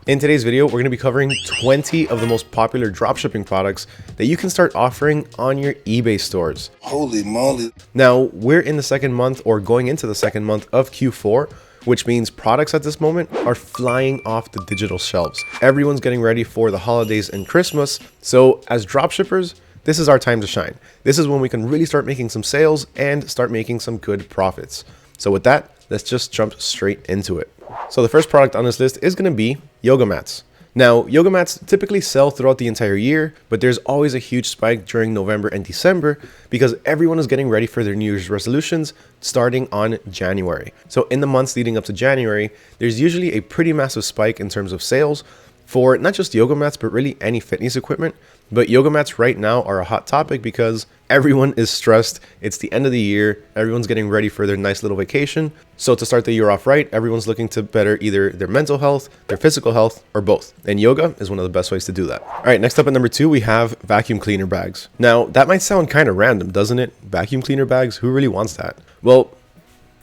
In today's video, we're going to be covering 20 of the most popular dropshipping products that you can start offering on your eBay stores. Holy moly. Now, we're in the second month or going into the second month of Q4, which means products at this moment are flying off the digital shelves. Everyone's getting ready for the holidays and Christmas. So as dropshippers, this is our time to shine. This is when we can really start making some sales and start making some good profits. So with that, let's just jump straight into it. So the first product on this list is going to be yoga mats. Now, yoga mats typically sell throughout the entire year, but there's always a huge spike during November and December because everyone is getting ready for their New Year's resolutions starting on January. So in the months leading up to January, there's usually a pretty massive spike in terms of sales for not just yoga mats, but really any fitness equipment. But yoga mats right now are a hot topic because everyone is stressed. It's the end of the year. Everyone's getting ready for their nice little vacation. So to start the year off right, everyone's looking to better either their mental health, their physical health, or both. And yoga is one of the best ways to do that. All right, next up at number 2, we have vacuum cleaner bags. Now, that might sound kind of random, doesn't it? Vacuum cleaner bags, who really wants that? Well,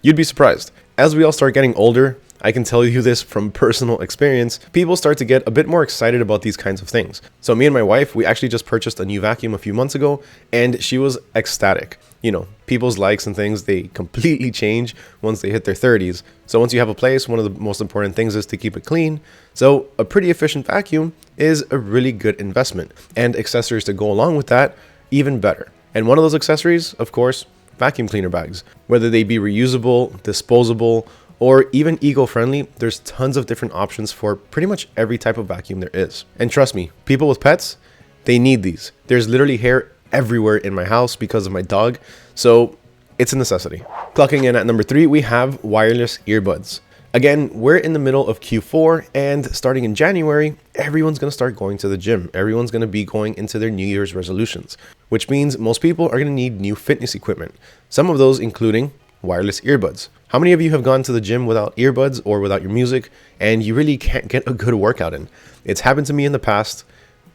you'd be surprised. As we all start getting older, I can tell you this from personal experience, people start to get a bit more excited about these kinds of things. So me and my wife, we actually just purchased a new vacuum a few months ago, and she was ecstatic. You know, people's likes and things, they completely change once they hit their 30s. So once you have a place, one of the most important things is to keep it clean. So a pretty efficient vacuum is a really good investment, and accessories to go along with that, even better. And one of those accessories, of course, vacuum cleaner bags. Whether they be reusable, disposable, or even eco-friendly, there's tons of different options for pretty much every type of vacuum there is. And trust me, people with pets, they need these. There's literally hair everywhere in my house because of my dog, so it's a necessity. Clocking in at number 3, we have wireless earbuds. Again, we're in the middle of Q4, and starting in January, everyone's going to start going to the gym. Everyone's going to be going into their New Year's resolutions, which means most people are going to need new fitness equipment. Some of those including wireless earbuds. How many of you have gone to the gym without earbuds or without your music and you really can't get a good workout in? It's happened to me in the past.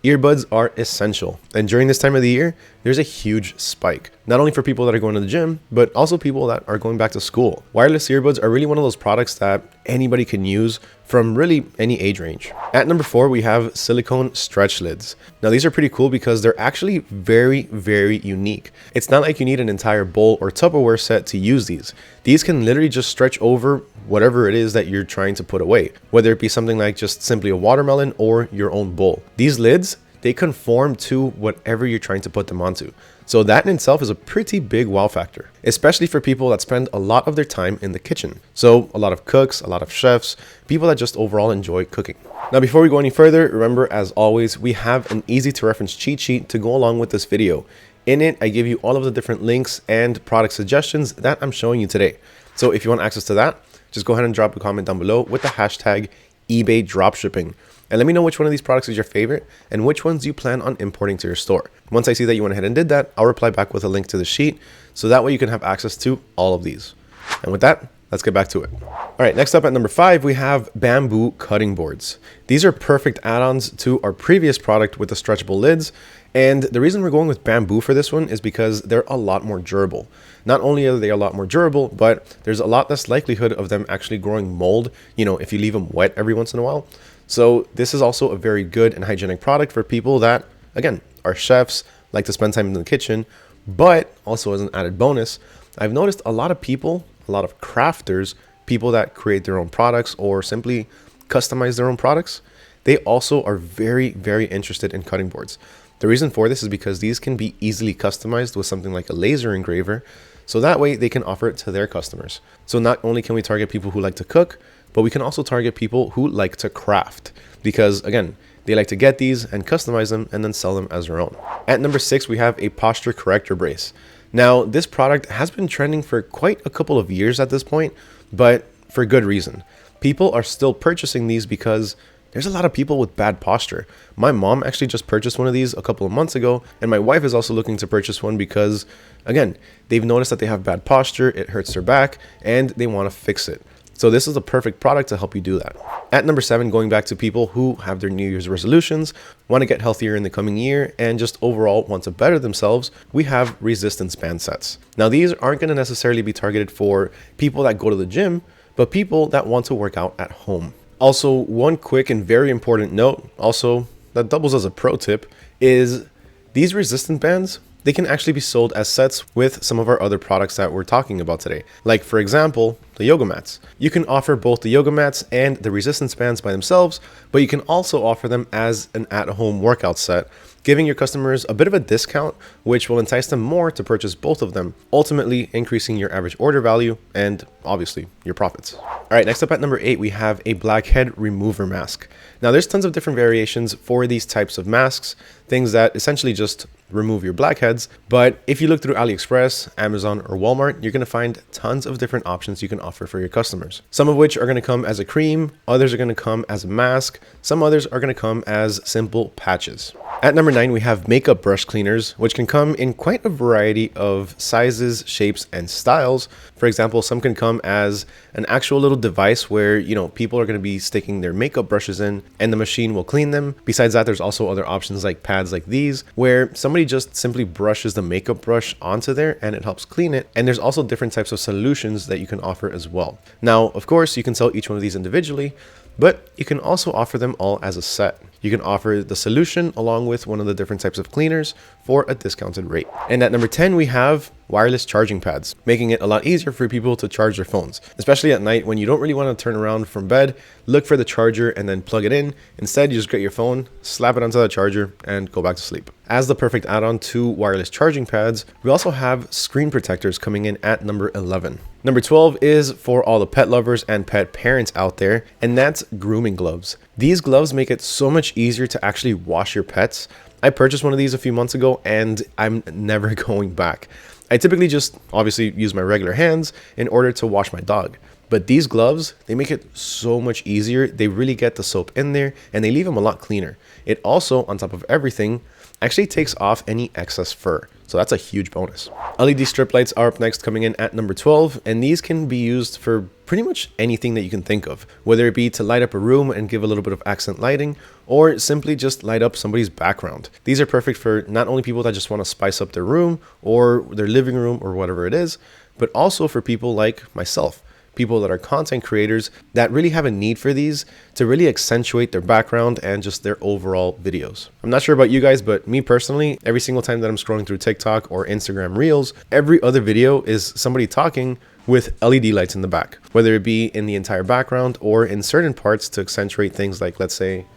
Earbuds are essential. And during this time of the year, there's a huge spike. Not only for people that are going to the gym, but also people that are going back to school. Wireless earbuds are really one of those products that anybody can use from really any age range. At number 4, we have silicone stretch lids. Now these are pretty cool because they're actually very, very unique. It's not like you need an entire bowl or Tupperware set to use these. These can literally just stretch over whatever it is that you're trying to put away, whether it be something like just simply a watermelon or your own bowl. These lids, they conform to whatever you're trying to put them onto. So that in itself is a pretty big wow factor, especially for people that spend a lot of their time in the kitchen. So a lot of cooks, a lot of chefs, people that just overall enjoy cooking. Now, before we go any further, remember, as always, we have an easy to reference cheat sheet to go along with this video. In it, I give you all of the different links and product suggestions that I'm showing you today. So if you want access to that, just go ahead and drop a comment down below with the hashtag eBay dropshipping. And let me know which one of these products is your favorite and which ones you plan on importing to your store. Once I see that you went ahead and did that, I'll reply back with a link to the sheet. So that way you can have access to all of these. And with that, let's get back to it. All right, next up at number 5, we have bamboo cutting boards. These are perfect add-ons to our previous product with the stretchable lids. And the reason we're going with bamboo for this one is because they're a lot more durable. Not only are they a lot more durable, but there's a lot less likelihood of them actually growing mold, you know, if you leave them wet every once in a while. So this is also a very good and hygienic product for people that, again, are chefs, like to spend time in the kitchen. But also as an added bonus, I've noticed a lot of people, a lot of crafters, people that create their own products or simply customize their own products, they also are very, very interested in cutting boards. The reason for this is because these can be easily customized with something like a laser engraver, so that way they can offer it to their customers. So not only can we target people who like to cook, but we can also target people who like to craft because, again, they like to get these and customize them and then sell them as their own. At number 6, we have a posture corrector brace. Now, this product has been trending for quite a couple of years at this point, but for good reason. People are still purchasing these because there's a lot of people with bad posture. My mom actually just purchased one of these a couple of months ago, and my wife is also looking to purchase one because, again, they've noticed that they have bad posture, it hurts their back, and they want to fix it. So this is the perfect product to help you do that. At number 7, going back to people who have their New Year's resolutions, want to get healthier in the coming year, and just overall want to better themselves, we have resistance band sets. Now, these aren't going to necessarily be targeted for people that go to the gym, but people that want to work out at home. Also, one quick and very important note, also that doubles as a pro tip, is these resistant bands, they can actually be sold as sets with some of our other products that we're talking about today. Like for example, the yoga mats. You can offer both the yoga mats and the resistance bands by themselves, but you can also offer them as an at-home workout set, giving your customers a bit of a discount, which will entice them more to purchase both of them, ultimately increasing your average order value and obviously your profits. All right, next up at number 8, we have a blackhead remover mask. Now there's tons of different variations for these types of masks, things that essentially just remove your blackheads. But if you look through AliExpress, Amazon, or Walmart, you're going to find tons of different options you can offer for your customers. Some of which are going to come as a cream, others are going to come as a mask, some others are going to come as simple patches. At number 9, we have makeup brush cleaners, which can come in quite a variety of sizes, shapes, and styles. For example, some can come as an actual little device where, people are going to be sticking their makeup brushes in and the machine will clean them. Besides that, there's also other options like pads like these, where somebody just simply brushes the makeup brush onto there and it helps clean it. And there's also different types of solutions that you can offer as well. Now, of course, you can sell each one of these individually, but you can also offer them all as a set. You can offer the solution along with one of the different types of cleaners for a discounted rate. And at number 10, we have wireless charging pads, making it a lot easier for people to charge their phones, especially at night when you don't really want to turn around from bed, look for the charger and then plug it in. Instead, you just get your phone, slap it onto the charger and go back to sleep. As the perfect add-on to wireless charging pads, we also have screen protectors coming in at number 11. Number 12 is for all the pet lovers and pet parents out there, and that's grooming gloves. These gloves make it so much easier to actually wash your pets. I purchased one of these a few months ago and I'm never going back. I typically just obviously use my regular hands in order to wash my dog. But these gloves, they make it so much easier. They really get the soap in there and they leave them a lot cleaner. It also, on top of everything, actually takes off any excess fur. So that's a huge bonus. LED strip lights are up next, coming in at number 12, and these can be used for pretty much anything that you can think of, whether it be to light up a room and give a little bit of accent lighting, or simply just light up somebody's background. These are perfect for not only people that just want to spice up their room or their living room or whatever it is, but also for people like myself. People that are content creators that really have a need for these to really accentuate their background and just their overall videos. I'm not sure about you guys, but me personally, every single time that I'm scrolling through TikTok or Instagram Reels, every other video is somebody talking with LED lights in the back, whether it be in the entire background or in certain parts to accentuate things like, let's say,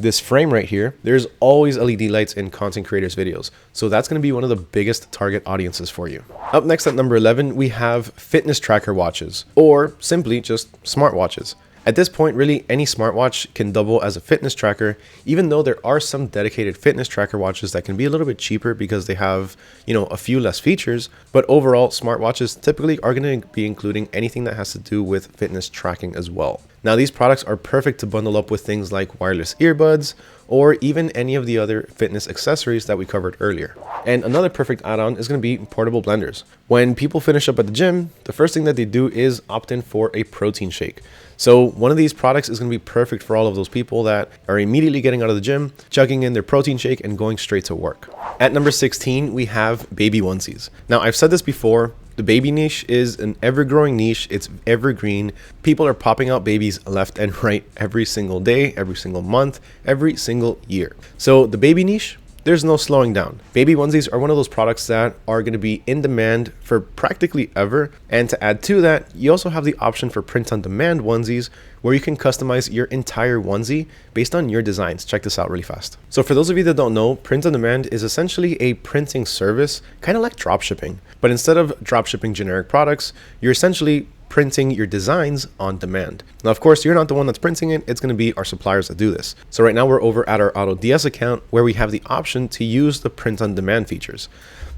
this frame right here. There's always LED lights in content creators videos. So that's going to be one of the biggest target audiences for you. Up next at number 11, we have fitness tracker watches, or simply just smartwatches. At this point, really any smartwatch can double as a fitness tracker, even though there are some dedicated fitness tracker watches that can be a little bit cheaper because they have, a few less features. But overall, smartwatches typically are going to be including anything that has to do with fitness tracking as well. Now, these products are perfect to bundle up with things like wireless earbuds or even any of the other fitness accessories that we covered earlier. And another perfect add-on is going to be portable blenders. When people finish up at the gym, the first thing that they do is opt in for a protein shake. So one of these products is going to be perfect for all of those people that are immediately getting out of the gym, chugging in their protein shake and going straight to work. At number 16, we have baby onesies. Now, I've said this before, the baby niche is an ever-growing niche. It's evergreen. People are popping out babies left and right every single day, every single month, every single year. So the baby niche, there's no slowing down. Baby onesies are one of those products that are going to be in demand for practically ever. And to add to that, you also have the option for print-on-demand onesies, where you can customize your entire onesie based on your designs. Check this out really fast. So for those of you that don't know, print-on-demand is essentially a printing service, kind of like dropshipping. But instead of dropshipping generic products, you're essentially printing your designs on demand. Now, of course, you're not the one that's printing it. It's going to be our suppliers that do this. So right now we're over at our AutoDS account where we have the option to use the print on demand features.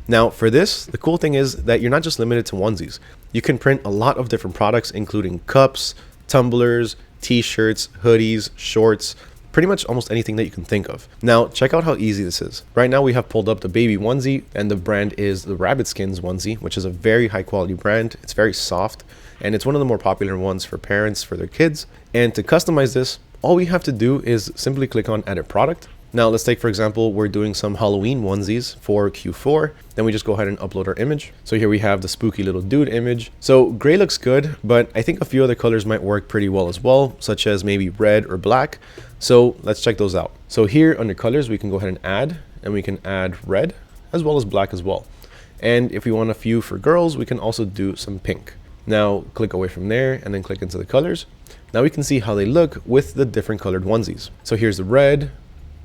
Now for this, the cool thing is that you're not just limited to onesies. You can print a lot of different products, including cups, tumblers, t-shirts, hoodies, shorts, pretty much almost anything that you can think of. Now, check out how easy this is. Right now, we have pulled up the baby onesie, and the brand is the Rabbit Skins onesie, which is a very high quality brand. It's very soft, and it's one of the more popular ones for parents, for their kids. And to customize this, all we have to do is simply click on Edit Product, Now let's take, for example, we're doing some Halloween onesies for Q4. Then we just go ahead and upload our image. So here we have the spooky little dude image. So gray looks good, but I think a few other colors might work pretty well as well, such as maybe red or black. So let's check those out. So here under colors, we can go ahead and we can add red as well as black as well. And if we want a few for girls, we can also do some pink. Now click away from there and then click into the colors. Now we can see how they look with the different colored onesies. So here's the red.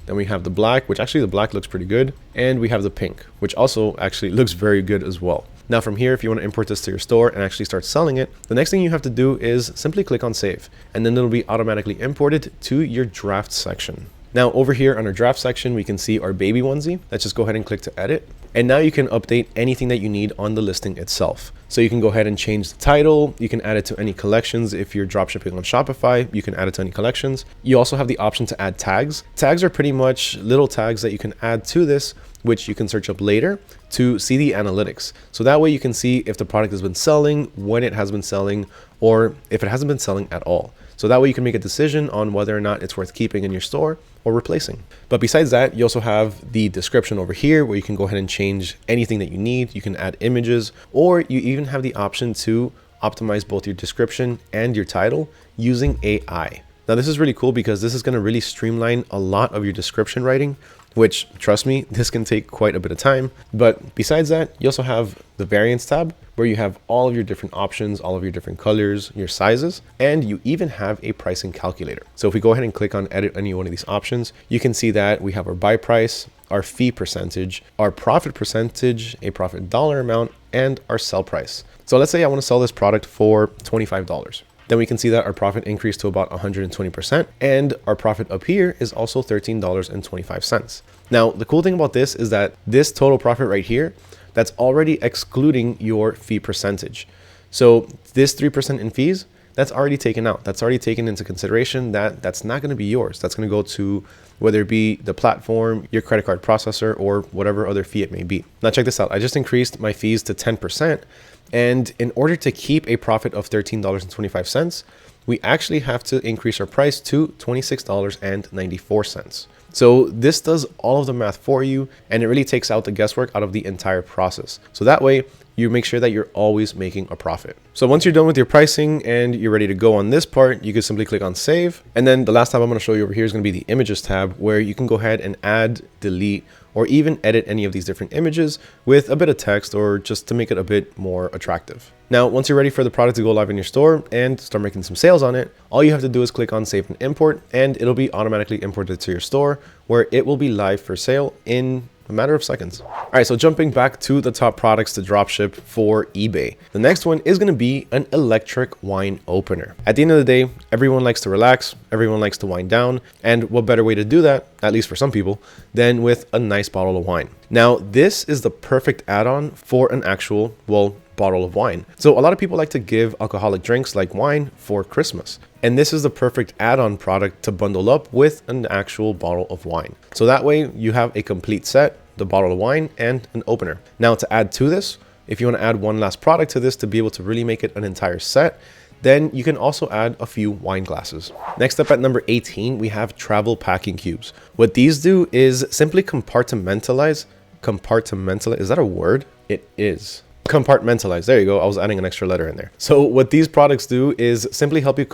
Then we have the black, which actually the black looks pretty good. And we have the pink, which also actually looks very good as well. Now from here, if you want to import this to your store and actually start selling it, the next thing you have to do is simply click on save, and then it'll be automatically imported to your draft section. Now over here on our draft section, we can see our baby onesie. Let's just go ahead and click to edit. And now you can update anything that you need on the listing itself. So you can go ahead and change the title. You can add it to any collections. If you're dropshipping on Shopify, you can add it to any collections. You also have the option to add tags. Tags are pretty much little tags that you can add to this, which you can search up later to see the analytics. So that way you can see if the product has been selling, when it has been selling, or if it hasn't been selling at all. So that way you can make a decision on whether or not it's worth keeping in your store or replacing. But besides that, you also have the description over here where you can go ahead and change anything that you need. You can add images, or you even have the option to optimize both your description and your title using AI. Now this is really cool because this is going to really streamline a lot of your description writing, which, trust me, this can take quite a bit of time. But besides that, you also have the variants tab where you have all of your different options, all of your different colors, your sizes, and you even have a pricing calculator. So if we go ahead and click on edit any one of these options, you can see that we have our buy price, our fee percentage, our profit percentage, a profit dollar amount, and our sell price. So let's say I want to sell this product for $25. Then we can see that our profit increased to about 120%, and our profit up here is also $13.25. Now, the cool thing about this is that this total profit right here, that's already excluding your fee percentage. So this 3% in fees, that's already taken out. That's already taken into consideration. That's not going to be yours. That's going to go to whether it be the platform, your credit card processor, or whatever other fee it may be. Now check this out. I just increased my fees to 10%. And in order to keep a profit of $13.25, we actually have to increase our price to $26.94. So this does all of the math for you, and it really takes out the guesswork out of the entire process. So that way you make sure that you're always making a profit. So once you're done with your pricing and you're ready to go on this part, you can simply click on save. And then the last tab I'm going to show you over here is going to be the images tab, where you can go ahead and add, delete, or even edit any of these different images with a bit of text, or just to make it a bit more attractive. Now, once you're ready for the product to go live in your store and start making some sales on it, all you have to do is click on save and import, and it'll be automatically imported to your store, where it will be live for sale in a matter of seconds. All right, so jumping back to the top products to dropship for eBay. The next one is going to be an electric wine opener. At the end of the day, everyone likes to relax, everyone likes to wind down, and what better way to do that, at least for some people, than with a nice bottle of wine. Now, this is the perfect add-on for an actual, bottle of wine. So a lot of people like to give alcoholic drinks like wine for Christmas. And this is the perfect add-on product to bundle up with an actual bottle of wine. So that way you have a complete set, the bottle of wine and an opener. Now to add to this, if you want to add one last product to this to be able to really make it an entire set, then you can also add a few wine glasses. Next up at number 18, we have travel packing cubes. What these do is simply compartmentalize, is that a word? It is. Compartmentalize. There you go. I was adding an extra letter in there. So what these products do is simply help you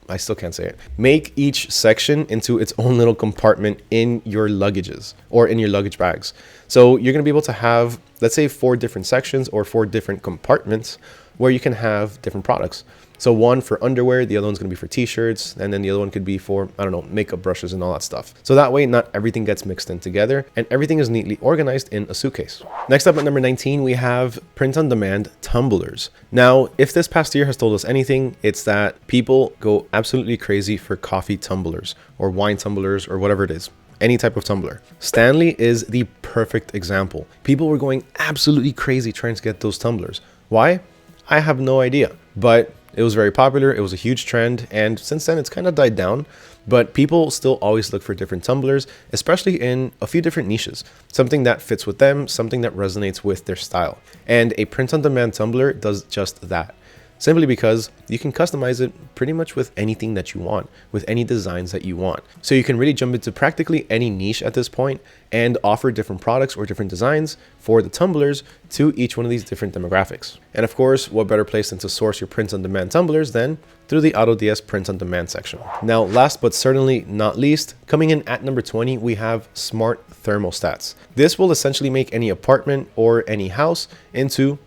I still can't say it. Make each section into its own little compartment in your luggages or in your luggage bags. So you're going to be able to have, let's say, 4 different sections or 4 different compartments where you can have different products. So one for underwear, the other one's gonna be for t-shirts, and then the other one could be for, I don't know, makeup brushes and all that stuff. So that way, not everything gets mixed in together and everything is neatly organized in a suitcase. Next up at number 19, we have print-on-demand tumblers. Now, if this past year has told us anything, it's that people go absolutely crazy for coffee tumblers or wine tumblers or whatever it is. Any type of tumbler. Stanley is the perfect example. People were going absolutely crazy trying to get those tumblers. Why? I have no idea, but it was very popular. It was a huge trend. And since then it's kind of died down, but people still always look for different tumblers, especially in a few different niches, something that fits with them, something that resonates with their style. And a print-on-demand tumbler does just that. simply because you can customize it pretty much with anything that you want, with any designs that you want. So you can really jump into practically any niche at this point and offer different products or different designs for the tumblers to each one of these different demographics. And of course, what better place than to source your print on demand tumblers than through the AutoDS print on demand section. Now, last but certainly not least, coming in at number 20, we have smart thermostats. This will essentially make any apartment or any house into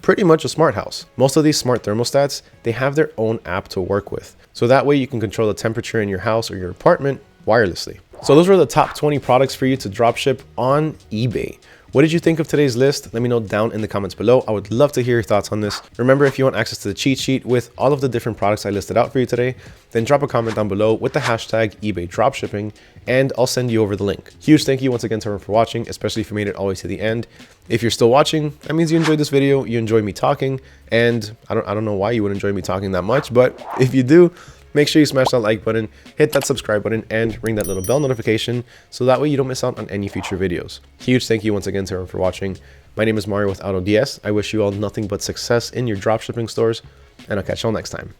pretty much a smart house. Most of these smart thermostats, they have their own app to work with. So that way you can control the temperature in your house or your apartment wirelessly. So those were the top 20 products for you to dropship on eBay. What did you think of today's list? Let me know down in the comments below. I would love to hear your thoughts on this. Remember, if you want access to the cheat sheet with all of the different products I listed out for you today, then drop a comment down below with the hashtag eBay dropshipping, and I'll send you over the link. Huge thank you once again to everyone for watching, especially if you made it all the way to the end. If you're still watching, that means you enjoyed this video, you enjoy me talking, and I don't know why you would enjoy me talking that much, but if you do, make sure you smash that like button, hit that subscribe button, and ring that little bell notification so that way you don't miss out on any future videos. Huge thank you once again to everyone for watching. My name is Mario with AutoDS. I wish you all nothing but success in your dropshipping stores, and I'll catch you all next time.